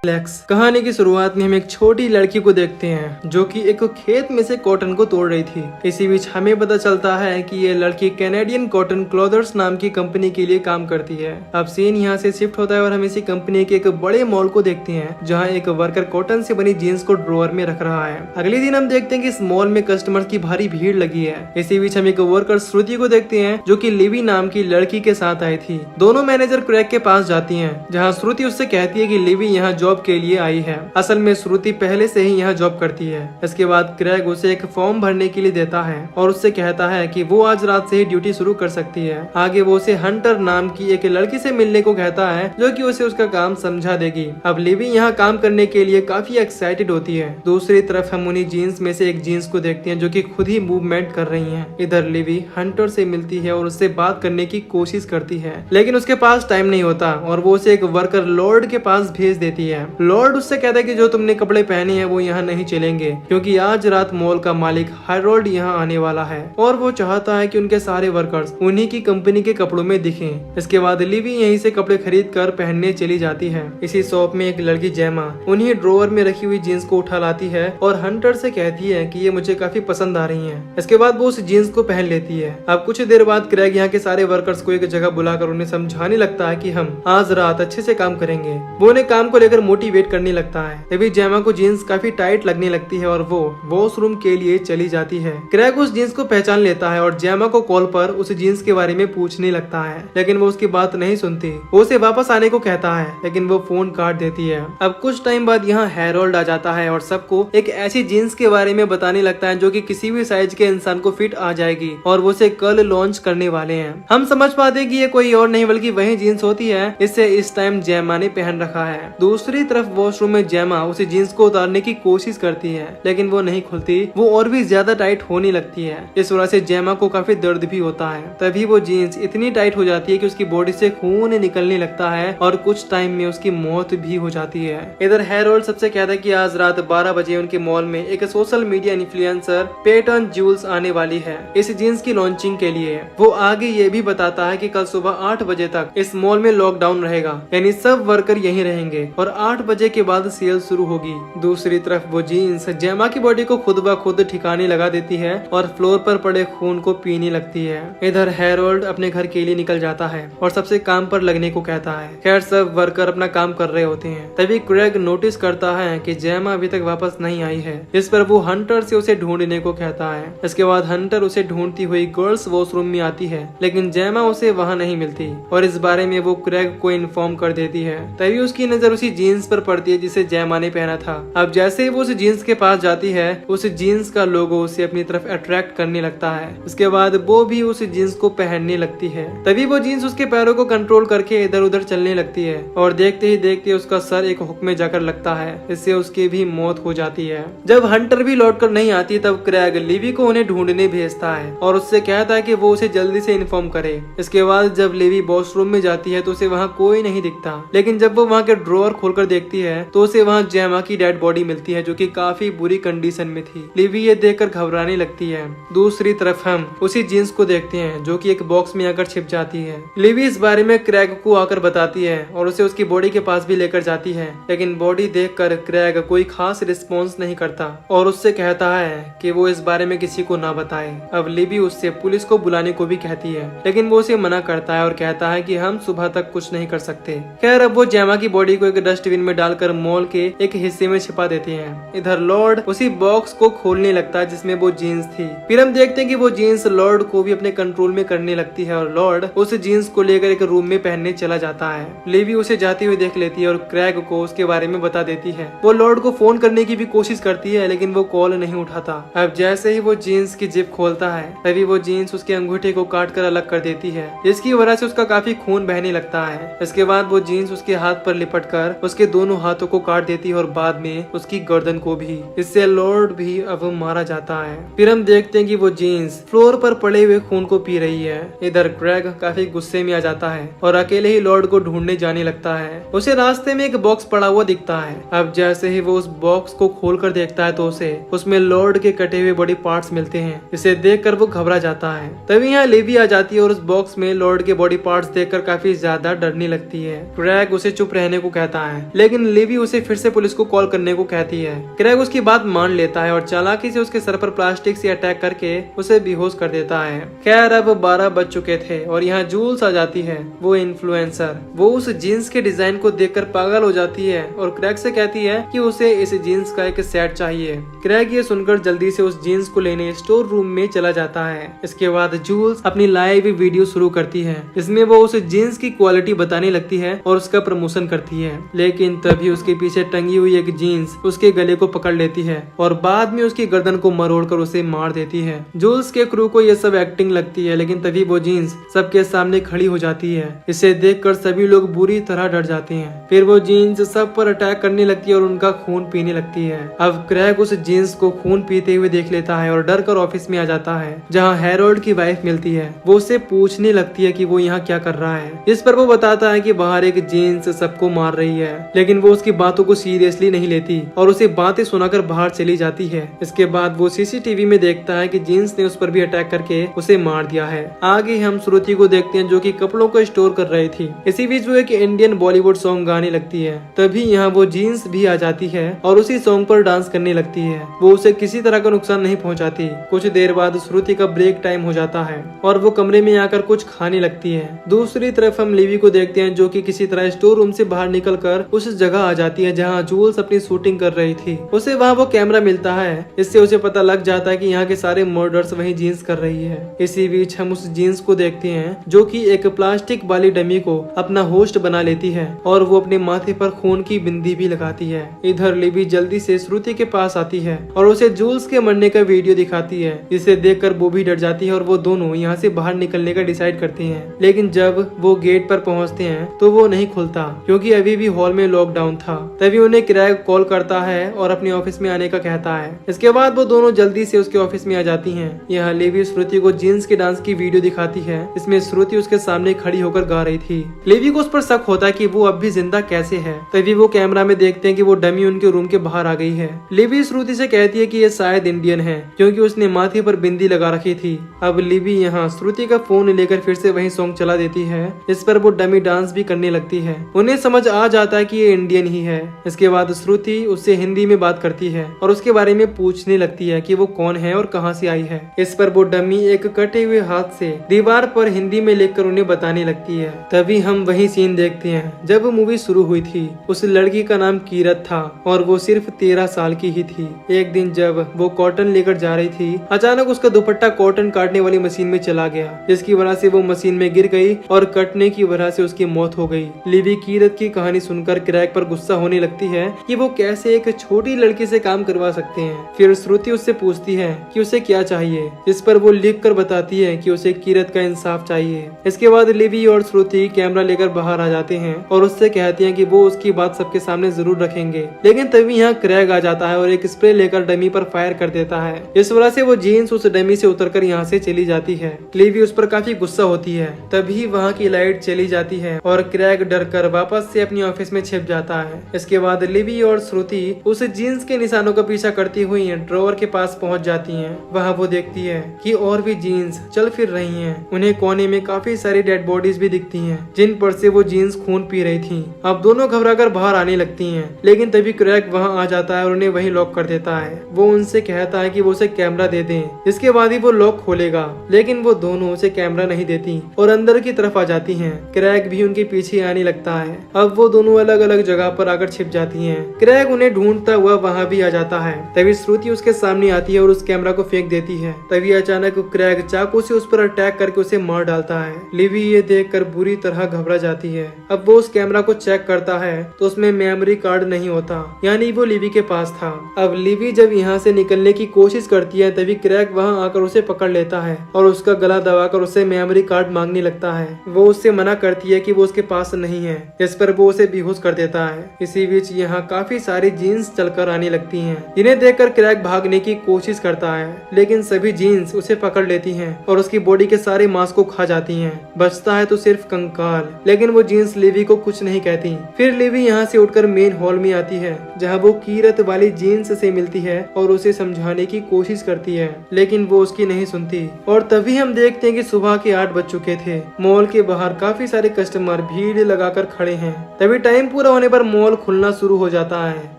कहानी की शुरुआत में हम एक छोटी लड़की को देखते हैं जो कि एक खेत में से कॉटन को तोड़ रही थी। इसी बीच हमें पता चलता है कि ये लड़की कैनेडियन कॉटन क्लॉथर्स नाम की कंपनी के लिए काम करती है। अब सीन यहाँ से शिफ्ट होता है और हम इसी कंपनी के एक बड़े मॉल को देखते हैं जहाँ एक वर्कर कॉटन से बनी जीन्स को ड्रॉअर में रख रहा है। अगले दिन हम देखते हैं कि इस मॉल में कस्टमर्स की भारी भीड़ लगी है। इसी बीच हम एक वर्कर श्रुति को देखते हैं जो कि लिवी नाम की लड़की के साथ आई थी। दोनों मैनेजर क्रैग के पास जाती है जहाँ श्रुति उससे कहती है कि लिवी यहाँ जॉब के लिए आई है। असल में श्रुति पहले से ही यहाँ जॉब करती है। इसके बाद क्रैग उसे एक फॉर्म भरने के लिए देता है और उससे कहता है कि वो आज रात से ही ड्यूटी शुरू कर सकती है। आगे वो उसे हंटर नाम की एक लड़की से मिलने को कहता है जो कि उसे उसका काम समझा देगी। अब लिवी यहाँ काम करने के लिए काफी एक्साइटेड होती है। दूसरी तरफ हम उन्हीं जीन्स में से एक जीन्स को देखते हैं जो कि खुद ही मूवमेंट कर रही है। इधर लिवी हंटर से मिलती है और उससे बात करने की कोशिश करती है लेकिन उसके पास टाइम नहीं होता और वो उसे एक वर्कर लॉर्ड के पास भेज देती है। लॉर्ड उससे कहता है कि जो तुमने कपड़े पहने हैं वो यहाँ नहीं चलेंगे क्योंकि आज रात मॉल का मालिक हैरोल्ड यहाँ आने वाला है और वो चाहता है कि उनके सारे वर्कर्स उन्हीं की कंपनी के कपड़ों में दिखें। इसके बाद लिवी यहीं से कपड़े खरीद कर पहनने चली जाती है। इसी शॉप में एक लड़की जेमा उन्हीं ड्रॉअर में रखी हुई जीन्स को उठा लाती है और हंटर से कहती है कि ये मुझे काफी पसंद आ रही है। इसके बाद वो उस जीन्स को पहन लेती है। अब कुछ देर बाद क्रैग यहाँ के सारे वर्कर्स को एक जगह बुलाकर उन्हें समझाने लगता है कि हम आज रात अच्छे से काम करेंगे। वो उन्हें काम को लेकर मोटिवेट करने लगता है। तभी जेमा को जीन्स काफी टाइट लगने लगती है और वो वॉशरूम के लिए चली जाती है। क्रैग उस जीन्स को पहचान लेता है और जेमा को कॉल पर उस जीन्स के बारे में पूछने लगता है लेकिन वो उसकी बात नहीं सुनती। वो उसे वापस आने को कहता है लेकिन वो फोन काट देती है। अब कुछ टाइम बाद यहाँ हैरोल्ड आ जाता है और सबको एक ऐसी जीन्स के बारे में बताने लगता है जो कि किसी भी साइज के इंसान को फिट आ जाएगी और वो उसे कल लॉन्च करने वाले हैं। हम समझ पाते हैं कि ये कोई और नहीं बल्कि वही जीन्स होती है इसे इस टाइम जेमा ने पहन रखा है। दूसरी तरफ वॉशरूम में जेमा उसे जीन्स को उतारने की कोशिश करती है लेकिन वो नहीं खुलती। वो और भी ज्यादा टाइट होने लगती है। इस वजह से जेमा को काफी दर्द भी होता है। तभी वो जीन्स इतनी टाइट हो जाती है कि उसकी बॉडी से खून निकलने लगता है और कुछ टाइम में उसकी मौत भी हो जाती है। इधर हैरोल्ड सबसे कहता है कि आज रात 12 बजे उनके मॉल में एक social media influencer Peyton Jules आने वाली है इस जीन्स की लॉन्चिंग के लिए। वो आगे ये भी बताता है कि कल सुबह 8 बजे तक इस मॉल में लॉकडाउन रहेगा यानी सब वर्कर यहीं रहेंगे और 8 बजे के बाद सेल शुरू होगी। दूसरी तरफ वो जीन्स जेमा की बॉडी को खुद ब खुद ठिकाने लगा देती है और फ्लोर पर पड़े खून को पीने लगती है। इधर हैरोल्ड अपने घर के लिए निकल जाता है और सबसे काम पर लगने को कहता है। खैर सब वर्कर अपना काम कर रहे होते हैं। तभी क्रैग नोटिस करता है कि जेमा अभी तक वापस नहीं आई है। इस पर वो हंटर से उसे ढूंढने को कहता है। इसके बाद हंटर उसे ढूंढती हुई गर्ल्स वॉशरूम में आती है लेकिन जेमा उसे वहाँ नहीं मिलती और इस बारे में वो क्रैग को इन्फॉर्म कर देती है। तभी उसकी नजर उसी जीन्स पर पड़ती है जिसे जेमा ने पहना था। अब जैसे ही वो उस जीन्स के पास जाती है उस जीन्स का लोगो उसे अपनी तरफ अट्रैक्ट करने लगता है। उसके बाद वो भी उस जीन्स को पहनने लगती है। तभी वो जीन्स उसके पैरों को कंट्रोल करके इधर उधर चलने लगती है और देखते ही देखते उसका सर एक हुक में जाकर लगता है। इससे उसकी भी मौत हो जाती है। जब हंटर भी लौट कर नहीं आती तब क्रैग लिवी को उन्हें ढूंढने भेजता है और उससे कहता है कि वो उसे जल्दी से इन्फॉर्म करे। इसके बाद जब लिवी वॉशरूम में जाती है तो उसे वहाँ कोई नहीं दिखता लेकिन जब वो वहाँ के ड्रॉअर खोलकर देखती है तो उसे वहाँ जेमा की डेड बॉडी मिलती है जो कि काफी बुरी कंडीशन में थी। लिवी ये देखकर घबराने लगती है। दूसरी तरफ हम उसी जीन्स को देखते हैं जो कि एक बॉक्स में आकर छिप जाती है। लिवी इस बारे में क्रैग को आकर बताती है और उसे उसकी बॉडी के पास भी लेकर जाती है लेकिन बॉडी देखकर क्रैग कोई खास रिस्पॉन्स नहीं करता और उससे कहता है कि वो इस बारे में किसी को ना बताए। अब लिवी उससे पुलिस को बुलाने को भी कहती है लेकिन वो उसे मना करता है और कहता है कि हम सुबह तक कुछ नहीं कर सकते। खैर अब वो जेमा की बॉडी को एक डस्टबिन में डालकर मॉल के एक हिस्से में छिपा देते हैं। इधर लॉर्ड उसी बॉक्स को खोलने लगता है जिसमें वो जीन्स थी। फिर हम देखते हैं कि वो जीन्स लॉर्ड को भी अपने कंट्रोल में करने लगती है और लॉर्ड उस जीन्स को लेकर एक रूम में पहनने चला जाता है। लिवी उसे जाती हुई देख लेती है और क्रैग को उसके बारे में बता देती है। वो लॉर्ड को फोन करने की भी कोशिश करती है लेकिन वो कॉल नहीं उठाता। अब जैसे ही वो जीन्स की जिप खोलता है तभी वो जीन्स उसके अंगूठे को काट कर अलग कर देती है जिसकी वजह से उसका काफी खून बहने लगता है। इसके बाद वो जीन्स उसके हाथ पर लिपट कर उसके दोनों हाथों को काट देती है और बाद में उसकी गर्दन को भी। इससे लॉर्ड भी अब मारा जाता है। फिर हम देखते हैं कि वो जीन्स फ्लोर पर पड़े हुए खून को पी रही है। इधर क्रैग काफी गुस्से में आ जाता है और अकेले ही लॉर्ड को ढूंढने जाने लगता है। उसे रास्ते में एक बॉक्स पड़ा हुआ दिखता है। अब जैसे ही वो उस बॉक्स को खोल कर देखता है तो उसे उसमें लॉर्ड के कटे हुए बॉडी पार्ट्स मिलते हैं। इसे देखकर वो घबरा जाता है। तभी यहाँ लिवी आ जाती है और उस बॉक्स में लॉर्ड के बॉडी पार्ट्स देखकर काफी ज्यादा डरने लगती है। क्रैग उसे चुप रहने को कहता है लेकिन लिवी उसे फिर से पुलिस को कॉल करने को कहती है। क्रैग उसकी बात मान लेता है और चालाकी से उसके सर पर प्लास्टिक से अटैक करके उसे बेहोश कर देता है। खैर अब 12 बज चुके थे और यहाँ जूल्स आ जाती है, वो इन्फ्लुएंसर। वो उस जीन्स के डिजाइन को देखकर पागल हो जाती है और क्रैग से कहती है कि उसे इस जीन्स का एक सेट चाहिए। क्रैग ये सुनकर जल्दी से उस जीन्स को लेने स्टोर रूम में चला जाता है। इसके बाद जूल्स अपनी लाइव वीडियो शुरू करती है, इसमें वो उस जीन्स की क्वालिटी बताने लगती है और उसका प्रमोशन करती है। लेकिन तभी उसके पीछे टंगी हुई एक जीन्स उसके गले को पकड़ लेती है और बाद में उसकी गर्दन को मरोड़कर उसे मार देती है। जूल्स के क्रू को यह सब एक्टिंग लगती है, लेकिन तभी वो जीन्स सबके सामने खड़ी हो जाती है। इसे देखकर सभी लोग बुरी तरह डर जाते हैं। फिर वो जीन्स सब पर अटैक करने लगती है और उनका खून पीने लगती है। अब क्रैग उस जीन्स को खून पीते हुए देख लेता है और डर कर ऑफिस में आ जाता है, जहाँ हैरोल्ड की वाइफ मिलती है। वो उससे पूछने लगती है कि वो यहाँ क्या कर रहा है। इस पर वो बताता है कि बाहर एक जीन्स सबको मार रही है, लेकिन वो उसकी बातों को सीरियसली नहीं लेती और उसे बातें सुनाकर बाहर चली जाती है। इसके बाद वो सीसीटीवी में देखता है कि जीन्स ने उस पर भी अटैक करके उसे मार दिया है। आगे हम श्रुति को देखते हैं जो कि कपड़ों को स्टोर कर रही थी। इसी बीच वो एक इंडियन बॉलीवुड सॉन्ग गाने लगती है। तभी यहाँ वो जीन्स भी आ जाती है और उसी सॉन्ग पर डांस करने लगती है। वो उसे किसी तरह का नुकसान नहीं पहुँचाती। कुछ देर बाद श्रुति का ब्रेक टाइम हो जाता है और वो कमरे में आकर कुछ खाने लगती है। दूसरी तरफ हम लिवी को देखते हैं जो कि किसी तरह स्टोर रूम से बाहर निकलकर उस जगह आ जाती है जहाँ जूल्स अपनी शूटिंग कर रही थी। उसे वहाँ वो कैमरा मिलता है। इससे उसे पता लग जाता है कि यहाँ के सारे मर्डर्स वही जीन्स कर रही है। इसी बीच हम उस जीन्स को देखते हैं जो कि एक प्लास्टिक वाली डमी को अपना होस्ट बना लेती है और वो अपने माथे पर खून की बिंदी भी लगाती है। इधर लिवी जल्दी से श्रुति के पास आती है और उसे जूल्स के मरने का वीडियो दिखाती है। इसे देखकर वो भी डर जाती है और वो दोनों यहाँ से बाहर निकलने का डिसाइड करते हैं। लेकिन जब वो गेट पर पहुँचते हैं तो वो नहीं खुलता क्योंकि अभी भी हॉल में लॉकडाउन था। तभी उन्हें क्रैग कॉल करता है और अपने ऑफिस में आने का कहता है। इसके बाद वो दोनों जल्दी से उसके ऑफिस में आ जाती हैं। यहाँ लिवी श्रुति को जीन्स के डांस की वीडियो दिखाती है। इसमें श्रुति उसके सामने खड़ी होकर गा रही थी। लिवी को उस पर शक होता है कि वो अब भी जिंदा कैसे है। तभी वो कैमरा में देखते हैं कि वो डमी उनके रूम के बाहर आ गई है। लिवी श्रुति से कहती है कि ये शायद इंडियन है क्योंकि उसने माथे पर बिंदी लगा रखी थी। अब लिवी यहाँ श्रुति का फोन लेकर फिर से वही सॉन्ग चला देती है। इस पर वो डमी डांस भी करने लगती है। उन्हें समझ आ जाता है कि ये इंडियन ही है। इसके बाद श्रुति उससे हिंदी में बात करती है और उसके बारे में पूछने लगती है कि वो कौन है और कहाँ से आई है। इस पर वो डमी एक कटे हुए हाथ से दीवार पर हिंदी में लिखकर उन्हें बताने लगती है। तभी हम वही सीन देखते हैं जब मूवी शुरू हुई थी। उस लड़की का नाम कीरत था और वो सिर्फ 13 साल की ही थी। एक दिन जब वो कॉटन लेकर जा रही थी, अचानक उसका दुपट्टा कॉटन काटने वाली मशीन में चला गया, जिसकी वजह से वो मशीन में गिर गई और कटने की वजह से उसकी मौत हो गई। लिवी कीरत की कहानी सुनकर क्रैग पर गुस्सा होने लगती है कि वो कैसे एक छोटी लड़की से काम करवा सकते हैं। फिर श्रुति उससे पूछती है कि उसे क्या चाहिए, जिस पर वो लिख कर बताती है कि उसे कीरत का इंसाफ चाहिए। इसके बाद लिवी और श्रुति कैमरा लेकर बाहर आ जाते हैं और उससे कहती हैं कि वो उसकी बात सबके सामने जरूर रखेंगे। लेकिन तभी यहाँ क्रैग आ जाता है और एक स्प्रे लेकर डमी पर फायर कर देता है। इस वजह से वो जीन्स उस डमी से उतरकर यहाँ से चली जाती है। लिवी उस पर काफी गुस्सा होती है। तभी वहाँ की लाइट चली जाती है और क्रैग डर कर वापस से अपनी ऑफिस में छिप जाता है। इसके बाद लिवी और श्रुति उस जीन्स के निशानों का पीछा करती हुई ड्रॉअर के पास पहुँच जाती है। वहाँ वो देखती है कि और भी जीन्स चल फिर रही हैं। उन्हें कोने में काफी सारी डेड बॉडीज भी दिखती हैं, जिन पर से वो जीन्स खून पी रही थी। अब दोनों घबराकर बाहर आने लगती हैं, लेकिन तभी क्रैग वहाँ आ जाता है और उन्हें वहीं लॉक कर देता है। वो उनसे कहता है कि वो उसे कैमरा दे दें, इसके बाद ही वो लॉक खोलेगा। लेकिन वो दोनों उसे कैमरा नहीं देती और अंदर की तरफ आ जाती हैं। क्रैग भी उनके पीछे आने लगता है। अब वो दोनों अलग अलग जगह पर आकर छिप जाती हैं। क्रैग उन्हें ढूंढता हुआ वहाँ भी आ जाता है। तभी श्रुति उसके सामने आती है और उस कैमरा को फेंक देती है। तभी अचानक क्रैग चाकू से उस पर अटैक करके उसे मार डालता है। लिवी ये देखकर बुरी तरह घबरा जाती है। अब वो उस कैमरा को चेक करता है तो उसमें मेमोरी कार्ड नहीं होता, यानी वो लिवी के पास था। अब लिवी जब यहाँ से निकलने की कोशिश करती है तभी क्रैग वहाँ आकर उसे पकड़ लेता है और उसका गला दबाकर उससे मेमोरी कार्ड मांगने लगता है। वो उससे मना करती है कि वो उसके पास नहीं है। इस पर वो उसे बेहोश कर देता है। इसी बीच यहाँ काफी सारी जीन्स चलकर आने लगती हैं, जिन्हें देखकर क्रैग भागने की कोशिश करता है, लेकिन सभी जीन्स उसे पकड़ लेती हैं और उसकी बॉडी के सारे मांस को खा जाती हैं। बचता है तो सिर्फ कंकाल, लेकिन वो जीन्स लिवी को कुछ नहीं कहती। फिर लिवी यहाँ से उठकर मेन हॉल में आती है, जहाँ वो कीरत वाली जीन्स से मिलती है और उसे समझाने की कोशिश करती है, लेकिन वो उसकी नहीं सुनती। और तभी हम देखते हैं कि सुबह के 8 बज चुके थे। मॉल के बाहर काफी सारे कस्टमर भीड़ लगाकर खड़े हैं। तभी टाइम पूरा होने पर मॉल खुलना शुरू हो जाता है।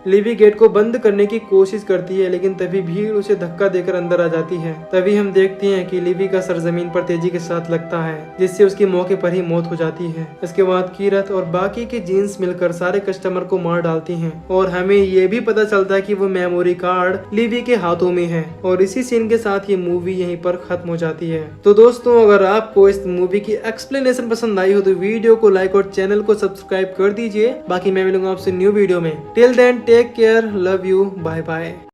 लिवी गेट को बंद करने की कोशिश करती है, लेकिन तभी भीड़ उसे धक्का देकर अंदर आ जाती है। तभी हम देखते हैं कि लिवी का सर जमीन पर तेजी के साथ लगता है, जिससे उसकी मौके पर ही मौत हो जाती है। इसके बाद कीरत और बाकी के जीन्स मिलकर सारे कस्टमर को मार डालती हैं और हमें ये भी पता चलता है कि वो मेमोरी कार्ड लिवी के हाथों में है। और इसी सीन के साथ ये मूवी यहीं पर खत्म हो जाती है। तो दोस्तों, अगर आपको इस मूवी की एक्सप्लेनेशन पसंद आई हो तो वीडियो को लाइक और चैनल को सब्सक्राइब कर दीजिए। बाकी मैं मिलूंगा आपसे न्यू वीडियो में। Till then take care, love you, bye bye.